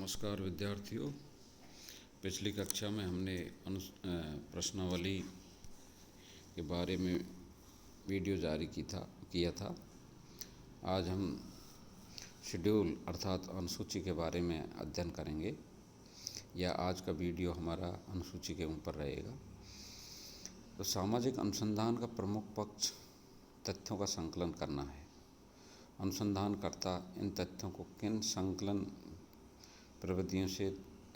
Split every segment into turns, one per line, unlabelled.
नमस्कार विद्यार्थियों। पिछली कक्षा में हमने प्रश्नावली के बारे में वीडियो जारी किया था। आज हम शेड्यूल अर्थात अनुसूची के बारे में अध्ययन करेंगे, या आज का वीडियो हमारा अनुसूची के ऊपर रहेगा। तो सामाजिक अनुसंधान का प्रमुख पक्ष तथ्यों का संकलन करना है। अनुसंधानकर्ता इन तथ्यों को किन संकलन प्रविधियों से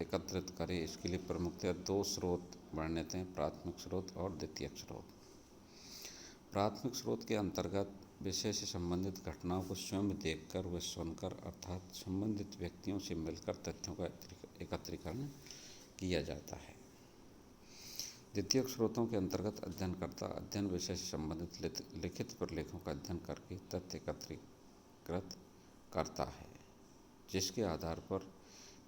एकत्रित करें, इसके लिए प्रमुखतः दो स्रोत वर्णित हैं: प्राथमिक स्रोत और द्वितीयक स्रोत। प्राथमिक स्रोत के अंतर्गत विषय से संबंधित घटनाओं को स्वयं देखकर व सुनकर अर्थात संबंधित व्यक्तियों से मिलकर तथ्यों का एकत्रीकरण किया जाता है। द्वितीयक स्रोतों के अंतर्गत अध्ययनकर्ता अध्ययन विषय से संबंधित लिखित प्रलेखों का अध्ययन करके तथ्य एकत्रीकृत करता है, जिसके आधार पर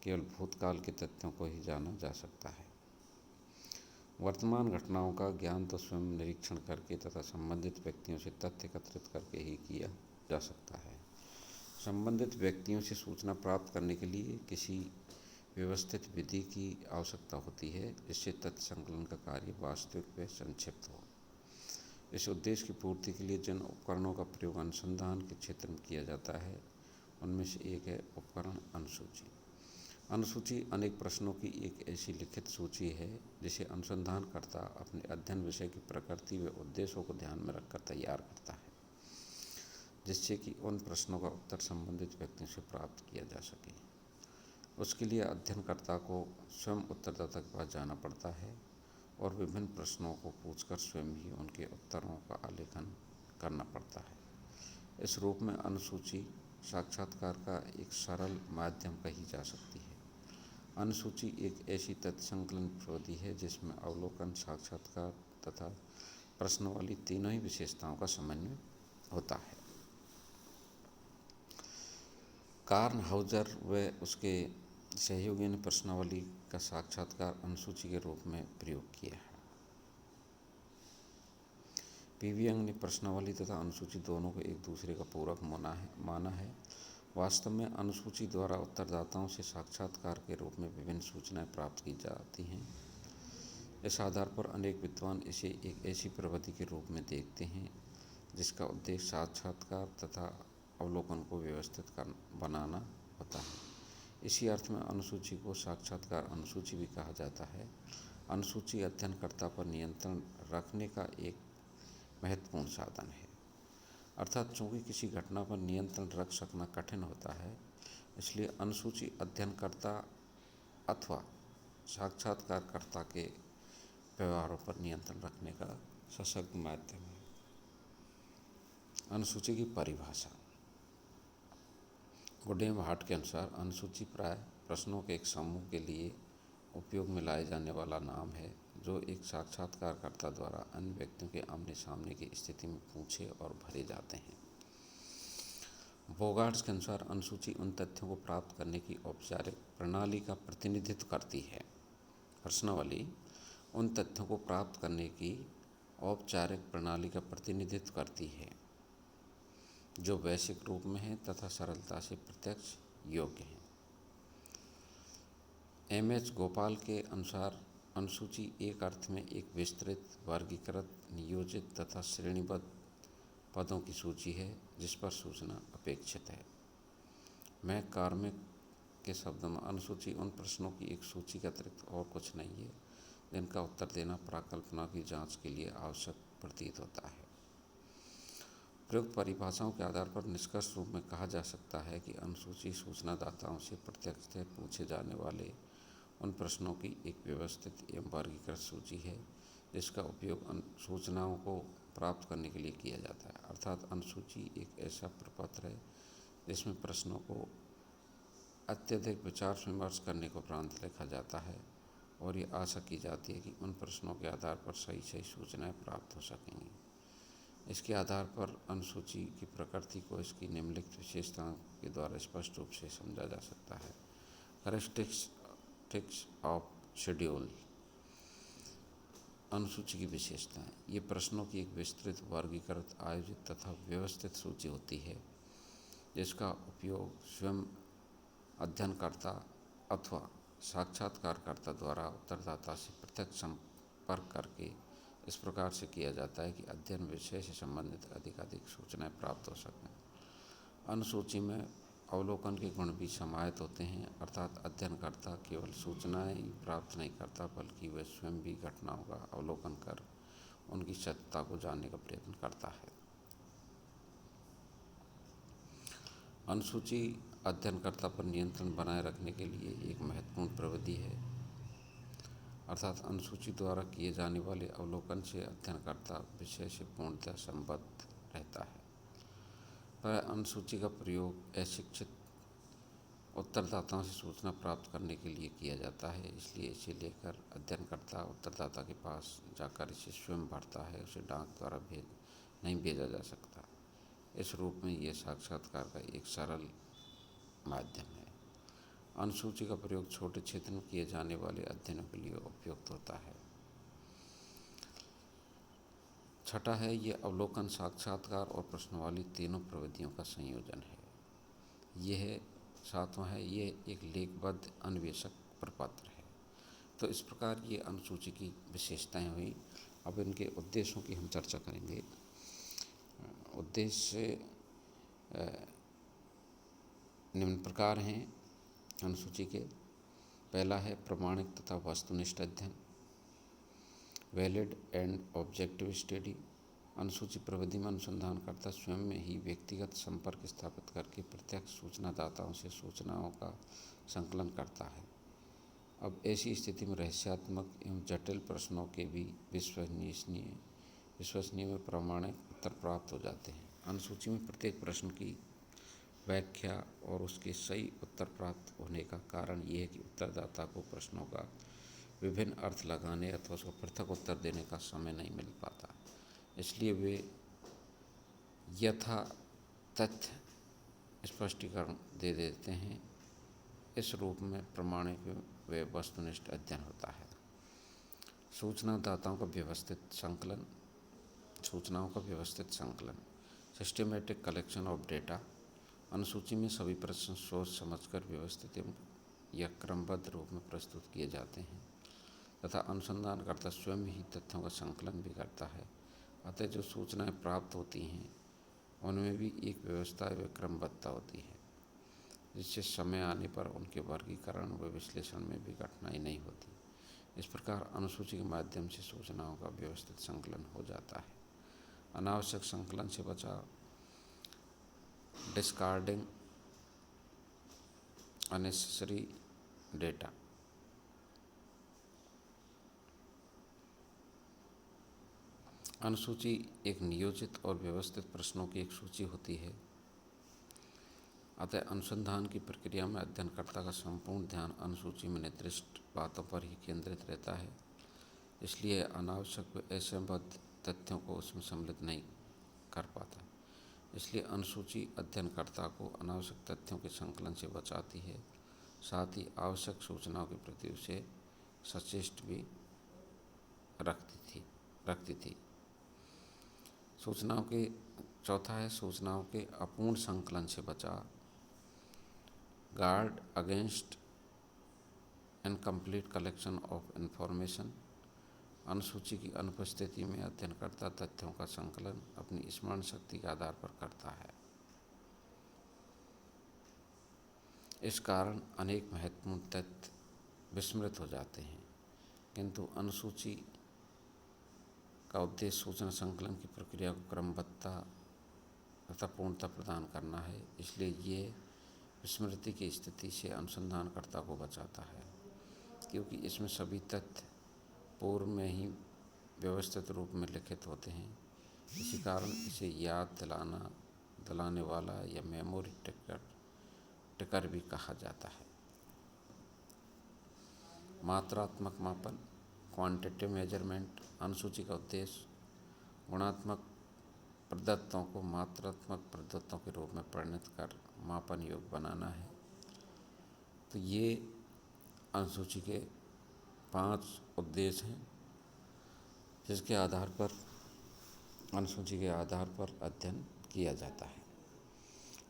केवल भूतकाल के तथ्यों को ही जाना जा सकता है। वर्तमान घटनाओं का ज्ञान तो स्वयं निरीक्षण करके तथा संबंधित व्यक्तियों से तथ्य एकत्रित करके ही किया जा सकता है। संबंधित व्यक्तियों से सूचना प्राप्त करने के लिए किसी व्यवस्थित विधि की आवश्यकता होती है, जिससे तथ्य संकलन का कार्य वास्तविक व संक्षिप्त हो। इस उद्देश्य की पूर्ति के लिए जिन उपकरणों का प्रयोग अनुसंधान के क्षेत्र में किया जाता है, उनमें से एक है उपकरण अनुसूची। अनुसूची अनेक प्रश्नों की एक ऐसी लिखित सूची है जिसे अनुसंधानकर्ता अपने अध्ययन विषय की प्रकृति व उद्देश्यों को ध्यान में रखकर तैयार करता है, जिससे कि उन प्रश्नों का उत्तर संबंधित व्यक्तियों से प्राप्त किया जा सके। उसके लिए अध्ययनकर्ता को स्वयं उत्तरदाता के पास जाना पड़ता है और विभिन्न प्रश्नों को पूछकर स्वयं ही उनके उत्तरों का आलेखन करना पड़ता है। इस रूप में अनुसूची साक्षात्कार का एक सरल माध्यम कही जा सकती है। अनुसूची एक ऐसी तथ्य संकलन प्रविधि है जिसमें अवलोकन, साक्षात्कार तथा प्रश्नावली तीनों ही विशेषताओं का समन्वय होता है। कार्ल हाउजर व उसके सहयोगियों ने प्रश्नावली का साक्षात्कार अनुसूची के रूप में प्रयोग किया है। पीवी यंग ने प्रश्नावली तथा अनुसूची दोनों को एक दूसरे का पूरक माना है। वास्तव में अनुसूची द्वारा उत्तरदाताओं से साक्षात्कार के रूप में विभिन्न सूचनाएं प्राप्त की जाती हैं। इस आधार पर अनेक विद्वान इसे एक ऐसी प्रविधि के रूप में देखते हैं जिसका उद्देश्य साक्षात्कार तथा अवलोकन को व्यवस्थित बनाना होता है। इसी अर्थ में अनुसूची को साक्षात्कार अनुसूची भी कहा जाता है। अनुसूची अध्ययनकर्ता पर नियंत्रण रखने का एक महत्वपूर्ण साधन है। अर्थात चूँकि किसी घटना पर नियंत्रण रख सकना कठिन होता है, इसलिए अनुसूची अध्ययनकर्ता अथवा साक्षात्कारकर्ता के व्यवहारों पर नियंत्रण रखने का सशक्त माध्यम है। अनुसूची की परिभाषा। गुडेम हार्ट के अनुसार अनुसूची प्राय प्रश्नों के एक समूह के लिए उपयोग में लाए जाने वाला नाम है जो एक साक्षात्कारकर्ता द्वारा अन्य व्यक्तियों के आमने सामने की स्थिति में पूछे और भरे जाते हैं। बोगार्ट्स के अनुसार अनुसूची उन तथ्यों को प्राप्त करने की औपचारिक प्रणाली का प्रतिनिधित्व करती है। प्रश्नावली उन तथ्यों को प्राप्त करने की औपचारिक प्रणाली का प्रतिनिधित्व करती है जो वैश्विक रूप में है तथा सरलता से प्रत्यक्ष योग्य हैं। एम.एच. गोपाल के अनुसार अनुसूची एक अर्थ में एक विस्तृत, वर्गीकृत, नियोजित तथा श्रेणीबद्ध पदों की सूची है जिस पर सूचना अपेक्षित है। मैककॉर्मिक के शब्दों में अनुसूची उन प्रश्नों की एक सूची के अतिरिक्त और कुछ नहीं है जिनका उत्तर देना प्राकल्पना की जांच के लिए आवश्यक प्रतीत होता है। प्रयुक्त परिभाषाओं के आधार पर निष्कर्ष रूप में कहा जा सकता है कि अनुसूची सूचनादाताओं से प्रत्यक्षतः पूछे जाने वाले उन प्रश्नों की एक व्यवस्थित एवं वर्गीकृत सूची है जिसका उपयोग सूचनाओं को प्राप्त करने के लिए किया जाता है। अर्थात अनुसूची एक ऐसा प्रपत्र है जिसमें प्रश्नों को अत्यधिक विचार विमर्श करने को उपरांत लिखा जाता है और ये आशा की जाती है कि उन प्रश्नों के आधार पर सही सूचनाएं प्राप्त हो सकेंगी। इसके आधार पर अनुसूची की प्रकृति को इसकी निम्नलिखित विशेषताओं के द्वारा स्पष्ट रूप से समझा जा सकता है। Characteristics of schedule. अनुसूची की विशेषताएं। ये प्रश्नों की एक विस्तृत, वर्गीकृत, आयोजित तथा व्यवस्थित सूची होती है जिसका उपयोग स्वयं अध्ययनकर्ता अथवा साक्षात्कारकर्ता द्वारा उत्तरदाता से प्रत्यक्ष संपर्क करके इस प्रकार से किया जाता है कि अध्ययन विषय से संबंधित अधिकाधिक सूचनाएं प्राप्त हो सकें। अनुसूची में अवलोकन के गुण भी समाहित होते हैं, अर्थात अध्ययनकर्ता केवल सूचनाएं ही प्राप्त नहीं करता बल्कि वह स्वयं भी घटनाओं का अवलोकन कर उनकी सत्यता को जानने का प्रयत्न करता है। अनुसूची अध्ययनकर्ता पर नियंत्रण बनाए रखने के लिए एक महत्वपूर्ण प्रविधि है, अर्थात अनुसूची द्वारा किए जाने वाले अवलोकन से अध्ययनकर्ता विषय से पूर्णतः संबद्ध रहता है। पर अनुसूची का प्रयोग अशिक्षित उत्तरदाताओं से सूचना प्राप्त करने के लिए किया जाता है, इसलिए इसे लेकर अध्ययनकर्ता उत्तरदाता के पास जाकर इसे स्वयं भरता है, उसे डाक द्वारा नहीं भेजा जा सकता। इस रूप में यह साक्षात्कार का एक सरल माध्यम है। अनुसूची का प्रयोग छोटे क्षेत्र में किए जाने वाले अध्ययनों के लिए उपयुक्त होता है। छठा है, यह अवलोकन, साक्षात्कार और प्रश्नावली तीनों प्रविधियों का संयोजन है। यह सातवां है, यह एक लेखबद्ध अन्वेषक प्रपत्र है। तो इस प्रकार ये अनुसूची की विशेषताएं हुई। अब इनके उद्देश्यों की हम चर्चा करेंगे। उद्देश्य निम्न प्रकार हैं अनुसूची के। पहला है प्रमाणिक तथा वस्तुनिष्ठ अध्ययन, वैलिड एंड ऑब्जेक्टिव स्टडी। अनुसूची प्रविधि में अनुसंधानकर्ता स्वयं में ही व्यक्तिगत संपर्क स्थापित करके प्रत्यक्ष सूचनादाताओं से सूचनाओं का संकलन करता है। अब ऐसी स्थिति में रहस्यात्मक एवं जटिल प्रश्नों के भी विश्वसनीय व प्रामाणिक उत्तर प्राप्त हो जाते हैं। अनुसूची में प्रत्येक प्रश्न की व्याख्या और उसके सही उत्तर प्राप्त होने का कारण यह है कि उत्तरदाता को प्रश्नों का विभिन्न अर्थ लगाने अथवा उसको पृथक उत्तर देने का समय नहीं मिल पाता, इसलिए वे यथा तथ्य स्पष्टीकरण दे देते हैं। इस रूप में प्रमाणिक व वस्तुनिष्ठ अध्ययन होता है। सूचनादाताओं का व्यवस्थित संकलन, सूचनाओं का व्यवस्थित संकलन, सिस्टमेटिक कलेक्शन ऑफ डेटा। अनुसूची में सभी प्रश्न सोच समझकर व्यवस्थित या क्रमबद्ध रूप में प्रस्तुत किए जाते हैं तथा अनुसंधानकर्ता स्वयं ही तथ्यों का संकलन भी करता है। अतः जो सूचनाएं प्राप्त होती हैं उनमें भी एक व्यवस्था व क्रमबद्धता होती है, जिससे समय आने पर उनके वर्गीकरण व विश्लेषण में भी कठिनाई नहीं होती। इस प्रकार अनुसूची के माध्यम से सूचनाओं का व्यवस्थित संकलन हो जाता है। अनावश्यक संकलन से बचाव, डिस्कार्डिंग अननेसेसरी डेटा। अनुसूची एक नियोजित और व्यवस्थित प्रश्नों की एक सूची होती है। अतः अनुसंधान की प्रक्रिया में अध्ययनकर्ता का संपूर्ण ध्यान अनुसूची में निर्दिष्ट बातों पर ही केंद्रित रहता है, इसलिए अनावश्यक व असंबद्ध तथ्यों को उसमें सम्मिलित नहीं कर पाता। इसलिए अनुसूची अध्ययनकर्ता को अनावश्यक तथ्यों के संकलन से बचाती है, साथ ही आवश्यक सूचनाओं के प्रति उसे सचेष्ट भी रखती थी। चौथा है सूचनाओं के अपूर्ण संकलन से बचाव, guard against incomplete collection of information. अनुसूची की अनुपस्थिति में अध्ययनकर्ता तथ्यों का संकलन अपनी स्मरण शक्ति के आधार पर करता है। इस कारण अनेक महत्वपूर्ण तथ्य विस्मृत हो जाते हैं, किंतु अनुसूची का उद्देश्य सूचना संकलन की प्रक्रिया को क्रमबद्धता तथा पूर्णता प्रदान करना है, इसलिए ये विस्मृति की स्थिति से अनुसंधानकर्ता को बचाता है, क्योंकि इसमें सभी तथ्य पूर्व में ही व्यवस्थित रूप में लिखित होते हैं। इसी कारण इसे याद दिलाने वाला या मेमोरी टिकर भी कहा जाता है। मात्रात्मक मापन, क्वांटिटेटिव मेजरमेंट। अनुसूची का उद्देश्य गुणात्मक प्रदत्तों को मात्रात्मक प्रदत्तों के रूप में परिणत कर मापन योग्य बनाना है। तो ये अनुसूची के 5 उद्देश्य हैं, जिसके आधार पर अनुसूची के आधार पर अध्ययन किया जाता है।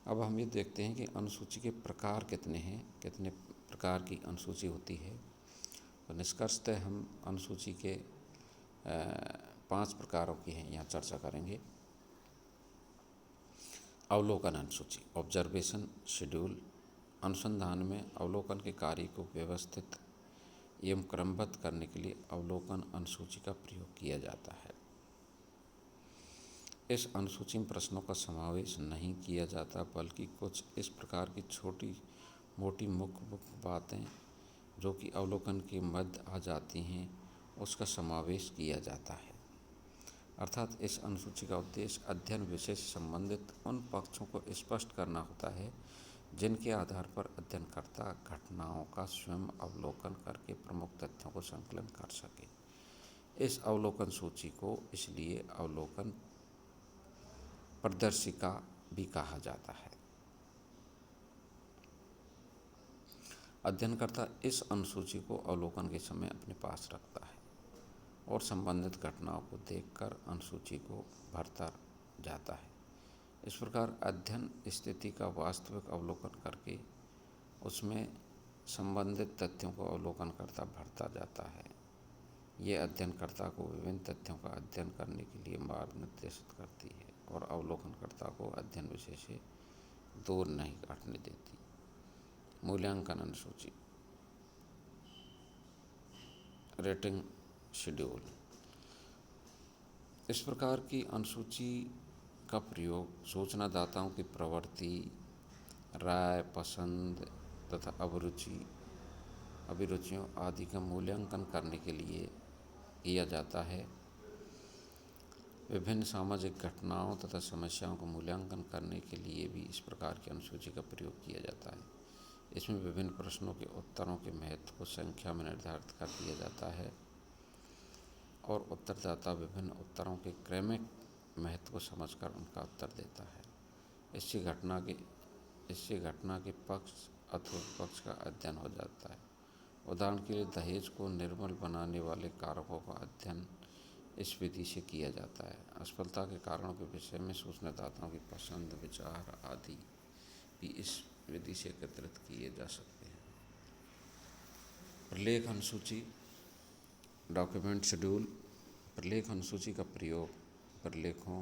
अब हम ये देखते हैं कि अनुसूची के प्रकार कितने हैं, कितने प्रकार की अनुसूची होती है। तो निष्कर्षतः हम अनुसूची के 5 प्रकारों की हैं यहाँ चर्चा करेंगे। अवलोकन अनुसूची, ऑब्जर्वेशन शेड्यूल। अनुसंधान में अवलोकन के कार्य को व्यवस्थित एवं क्रमबद्ध करने के लिए अवलोकन अनुसूची का प्रयोग किया जाता है। इस अनुसूची में प्रश्नों का समावेश नहीं किया जाता, बल्कि कुछ इस प्रकार की छोटी मोटी मुख्य बातें जो कि अवलोकन के मध्य आ जाती हैं उसका समावेश किया जाता है। अर्थात इस अनुसूची का उद्देश्य अध्ययन विषय से संबंधित उन पक्षों को स्पष्ट करना होता है जिनके आधार पर अध्ययनकर्ता घटनाओं का स्वयं अवलोकन करके प्रमुख तथ्यों को संकलन कर सके। इस अवलोकन सूची को इसलिए अवलोकन प्रदर्शिका भी कहा जाता है। अध्ययनकर्ता इस अनुसूची को अवलोकन के समय अपने पास रखता है और संबंधित घटनाओं को देखकर अनुसूची को भरता जाता है। इस प्रकार अध्ययन स्थिति का वास्तविक अवलोकन करके उसमें संबंधित तथ्यों को अवलोकन करता भरता जाता है। ये अध्ययनकर्ता को विभिन्न तथ्यों का अध्ययन करने के लिए मार्ग निर्देशित करती है और अवलोकनकर्ता को अध्ययन विषय से दूर नहीं हटने देती। मूल्यांकन अनुसूची, रेटिंग शेड्यूल। इस प्रकार की अनुसूची का प्रयोग सूचनादाताओं की प्रवृत्ति, राय, पसंद तथा अभिरुचियों आदि का मूल्यांकन करने के लिए किया जाता है। विभिन्न सामाजिक घटनाओं तथा समस्याओं का मूल्यांकन करने के लिए भी इस प्रकार की अनुसूची का प्रयोग किया जाता है। इसमें विभिन्न प्रश्नों के उत्तरों के महत्व को संख्या में निर्धारित कर दिया जाता है और उत्तरदाता विभिन्न उत्तरों के क्रमिक महत्व को समझकर उनका उत्तर देता है। इससे घटना के पक्ष अथवा विपक्ष का अध्ययन हो जाता है। उदाहरण के लिए दहेज को निर्मल बनाने वाले कारकों का अध्ययन इस विधि से किया जाता है। असफलता के कारणों के विषय में सूचनादाताओं की पसंद, विचार आदि भी इस विधि से एकत्रित किए जा सकते हैं। प्रलेख अनुसूची, डॉक्यूमेंट शेड्यूल। प्रलेख अनुसूची का प्रयोग प्रलेखों,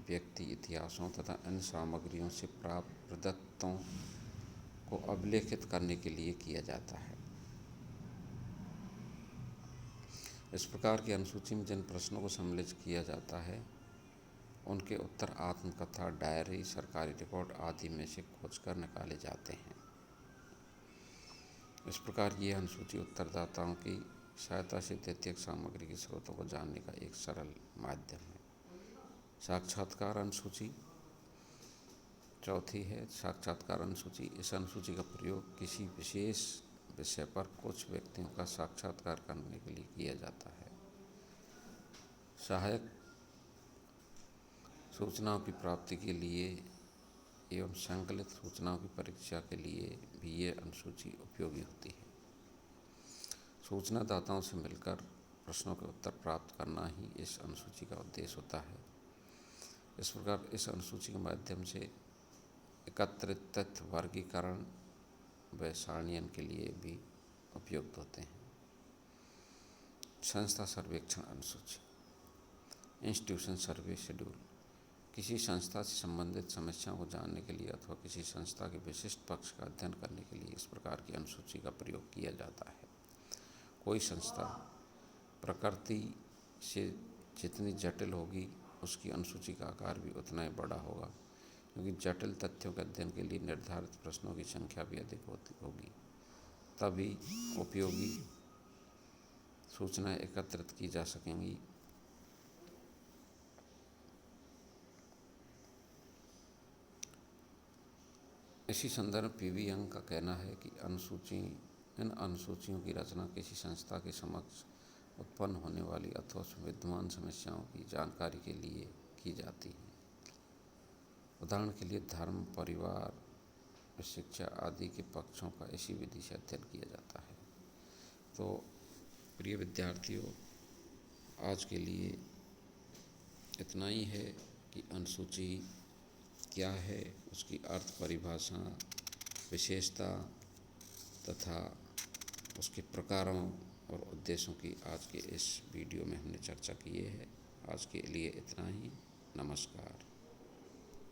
व्यक्ति इतिहासों तथा अन्य सामग्रियों से प्राप्त प्रदत्तों को अभिलेखित करने के लिए किया जाता है। इस प्रकार की अनुसूची में जिन प्रश्नों को सम्मिलित किया जाता है उनके उत्तर आत्मकथा, डायरी, सरकारी रिकॉर्ड आदि में से खोजकर निकाले जाते हैं। इस प्रकार ये अनुसूची उत्तरदाताओं की सहायता से तथ्यक सामग्री के स्रोतों को जानने का एक सरल माध्यम है। साक्षात्कार अनुसूची चौथी है। साक्षात्कार अनुसूची, इस अनुसूची का प्रयोग किसी विशेष विषय पर कुछ व्यक्तियों का साक्षात्कार करने के लिए किया जाता है। सहायक सूचनाओं की प्राप्ति के लिए एवं संकलित सूचनाओं की परीक्षा के लिए भी ये अनुसूची उपयोगी होती है। सूचनादाताओं से मिलकर प्रश्नों के उत्तर प्राप्त करना ही इस अनुसूची का उद्देश्य होता है। इस प्रकार इस अनुसूची के माध्यम से एकत्रित तथ्य वर्गीकरण व सारणीयन के लिए भी उपयुक्त होते हैं। संस्था सर्वेक्षण अनुसूची, इंस्टीट्यूशन सर्वे शेड्यूल। किसी संस्था से संबंधित समस्याओं को जानने के लिए अथवा किसी संस्था के विशिष्ट पक्ष का अध्ययन करने के लिए इस प्रकार की अनुसूची का प्रयोग किया जाता है। कोई संस्था प्रकृति से जितनी जटिल होगी उसकी अनुसूची का आकार भी उतना ही बड़ा होगा, क्योंकि जटिल तथ्यों के अध्ययन के लिए निर्धारित प्रश्नों की संख्या भी अधिक होगी, तभी उपयोगी सूचनाएं एकत्रित की जा सकेंगी। इसी संदर्भ पीवी यंग का कहना है कि इन अनुसूचियों की रचना किसी संस्था के समक्ष उत्पन्न होने वाली अथवा विद्यमान समस्याओं की जानकारी के लिए की जाती है। उदाहरण के लिए धर्म, परिवार, शिक्षा आदि के पक्षों का इसी विधि से अध्ययन किया जाता है। तो प्रिय विद्यार्थियों, आज के लिए इतना ही है कि अनुसूची क्या है, उसकी अर्थ, परिभाषा, विशेषता तथा उसके प्रकारों और उद्देश्यों की आज के इस वीडियो में हमने चर्चा की है। आज के लिए इतना ही। नमस्कार।